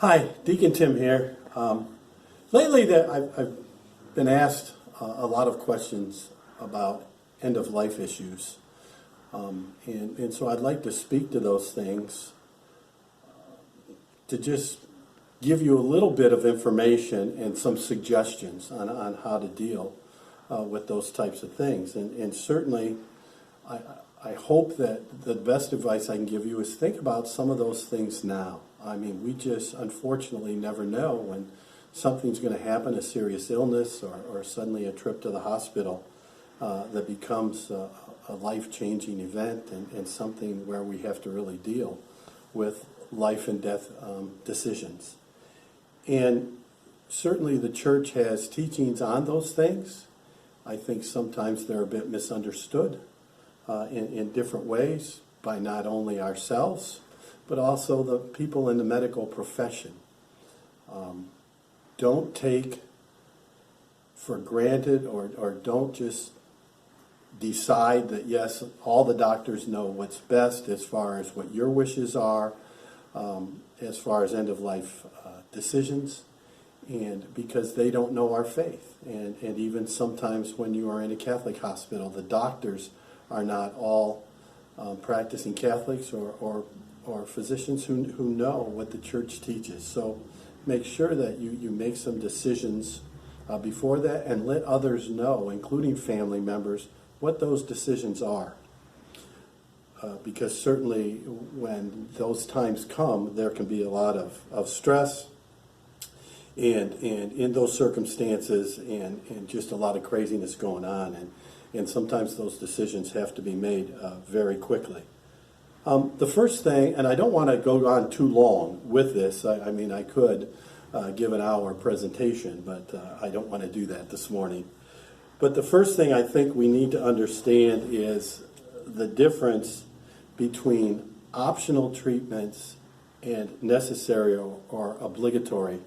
Hi, Deacon Tim here. Lately, I've been asked a lot of questions about end-of-life issues, and so I'd like to speak to those things to just give you a little bit of information and some suggestions on how to deal with those types of things. And certainly, I hope that the best advice I can give you is think about some of those things now. I mean, we just unfortunately never know when something's going to happen, a serious illness or suddenly a trip to the hospital that becomes a life-changing event and something where we have to really deal with life and death decisions. And certainly the church has teachings on those things. I think sometimes they're a bit misunderstood in different ways by not only ourselves, but also the people in the medical profession. Don't take for granted or don't just decide that, yes, all the doctors know what's best as far as what your wishes are, as far as end-of-life decisions, and because they don't know our faith. And even sometimes when you are in a Catholic hospital, the doctors are not all practicing Catholics or physicians who know what the church teaches. So make sure that you make some decisions before that and let others know, including family members, what those decisions are. Because certainly when those times come, there can be a lot of stress and in those circumstances and just a lot of craziness going on. And sometimes those decisions have to be made very quickly. The first thing, and I don't want to go on too long with this. I mean, I could give an hour presentation, but I don't want to do that this morning. But the first thing I think we need to understand is the difference between optional treatments and necessary or obligatory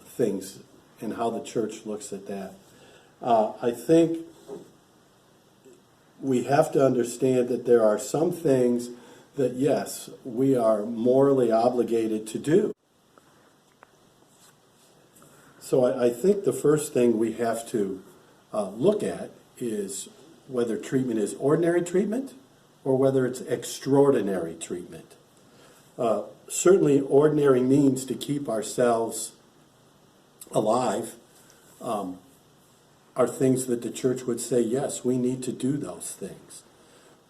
things and how the church looks at that. I think we have to understand that there are some things that, yes, we are morally obligated to do. So I think the first thing we have to look at is whether treatment is ordinary treatment or whether it's extraordinary treatment. Certainly ordinary means to keep ourselves alive are things that the church would say, yes, we need to do those things.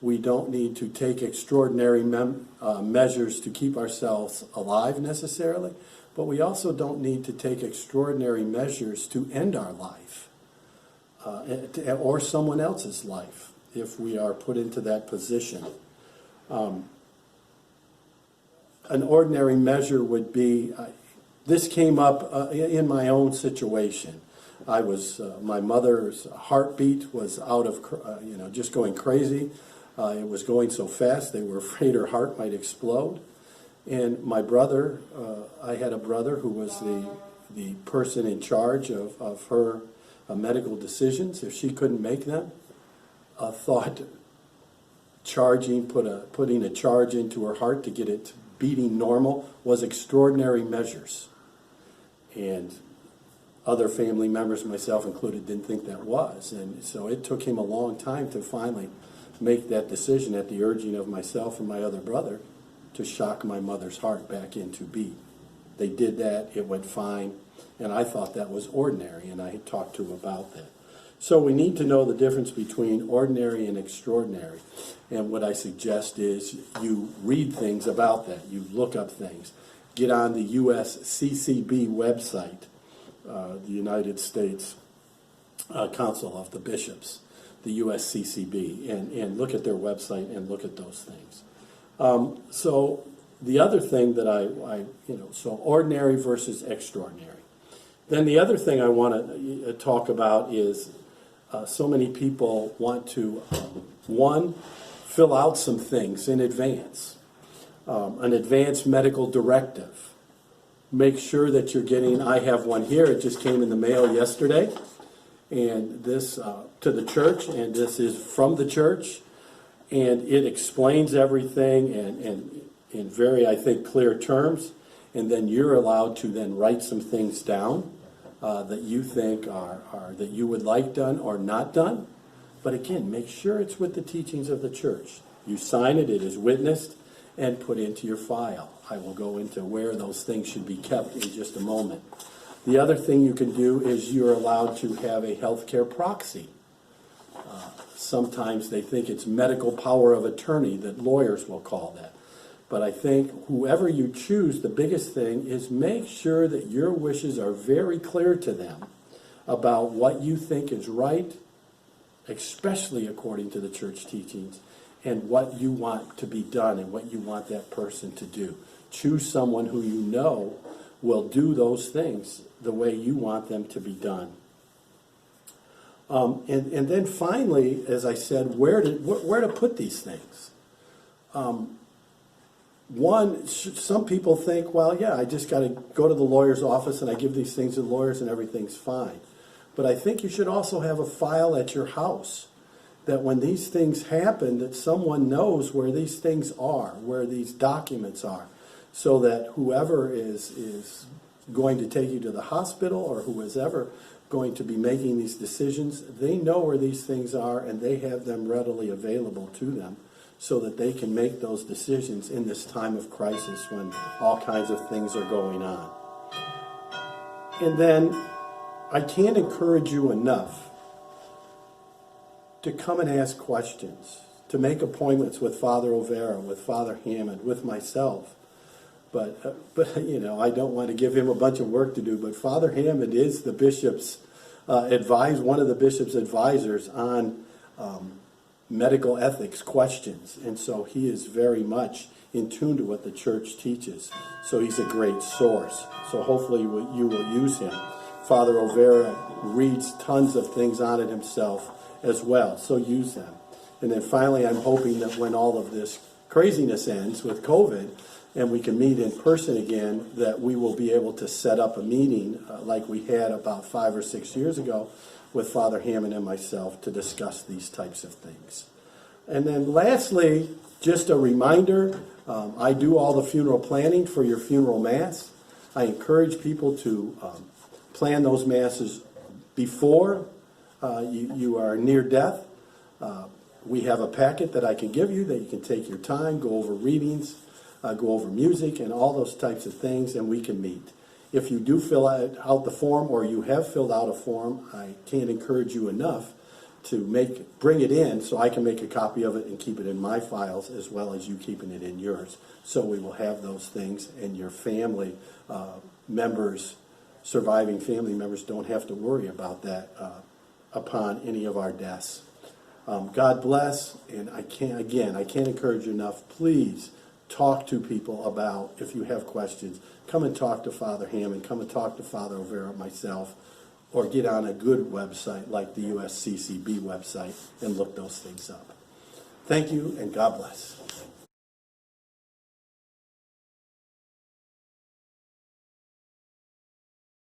We don't need to take extraordinary measures to keep ourselves alive necessarily, but we also don't need to take extraordinary measures to end our life or someone else's life if we are put into that position. An ordinary measure would be, this came up in my own situation. I was, my mother's heartbeat was out of, just going crazy. It was going so fast, they were afraid her heart might explode. And my brother, I had a brother who was the person in charge of her medical decisions. If she couldn't make them, thought putting a charge into her heart to get it beating normal was extraordinary measures. And other family members, myself included, didn't think that was. And so it took him a long time to finally make that decision at the urging of myself and my other brother to shock my mother's heart back into beat. They did that, it went fine, and I thought that was ordinary, and I had talked to him about that. So we need to know the difference between ordinary and extraordinary. And what I suggest is you read things about that, you look up things. Get on the USCCB website, the United States Council of the Bishops, the USCCB, and look at their website and look at those things. So the other thing that so ordinary versus extraordinary. Then the other thing I want to talk about is so many people want to, one, fill out some things in advance, an advanced medical directive. Make sure that you're getting, I have one here, it just came in the mail yesterday, and this to the church, and this is from the church, and it explains everything and in very, I think, clear terms. And then you're allowed to then write some things down that you think are that you would like done or not done. But again, make sure it's with the teachings of the church. You sign it, it is witnessed, and put into your file. I will go into where those things should be kept in just a moment. The other thing you can do is you're allowed to have a healthcare proxy. Sometimes they think it's medical power of attorney that lawyers will call that. But I think whoever you choose, the biggest thing is make sure that your wishes are very clear to them about what you think is right, especially according to the church teachings, and what you want to be done and what you want that person to do. Choose someone who you know will do those things the way you want them to be done. And then finally, as I said, where to put these things. Some people think, well, yeah, I just got to go to the lawyer's office and I give these things to the lawyers and everything's fine. But I think you should also have a file at your house that when these things happen, that someone knows where these things are, where these documents are, so that whoever is going to take you to the hospital or who is ever going to be making these decisions, they know where these things are and they have them readily available to them so that they can make those decisions in this time of crisis when all kinds of things are going on. And then I can't encourage you enough to come and ask questions, to make appointments with Father O'Vera, with Father Hammond, with myself. But you know, I don't want to give him a bunch of work to do, but Father Hammond is the bishop's one of the bishop's advisors on medical ethics questions. And so he is very much in tune to what the church teaches. So he's a great source. So hopefully you will use him. Father O'Vera reads tons of things on it himself as well. So use them. And then finally, I'm hoping that when all of this craziness ends with COVID, and we can meet in person again, that we will be able to set up a meeting like we had about 5 or 6 years ago with Father Hammond and myself to discuss these types of things. And then lastly, just a reminder, I do all the funeral planning for your funeral mass. I encourage people to plan those masses before you are near death. We have a packet that I can give you that you can take your time, go over readings, go over music and all those types of things, and we can meet. If you do fill out the form, or you have filled out a form, I can't encourage you enough to bring it in so I can make a copy of it and keep it in my files as well as you keeping it in yours. So we will have those things, and your family members, surviving family members, don't have to worry about that upon any of our deaths. God bless, and I can't encourage you enough. Please talk to people about, if you have questions, come and talk to Father Hammond, come and talk to Father O'Vera, myself, or get on a good website like the USCCB website and look those things up. Thank you, and God bless.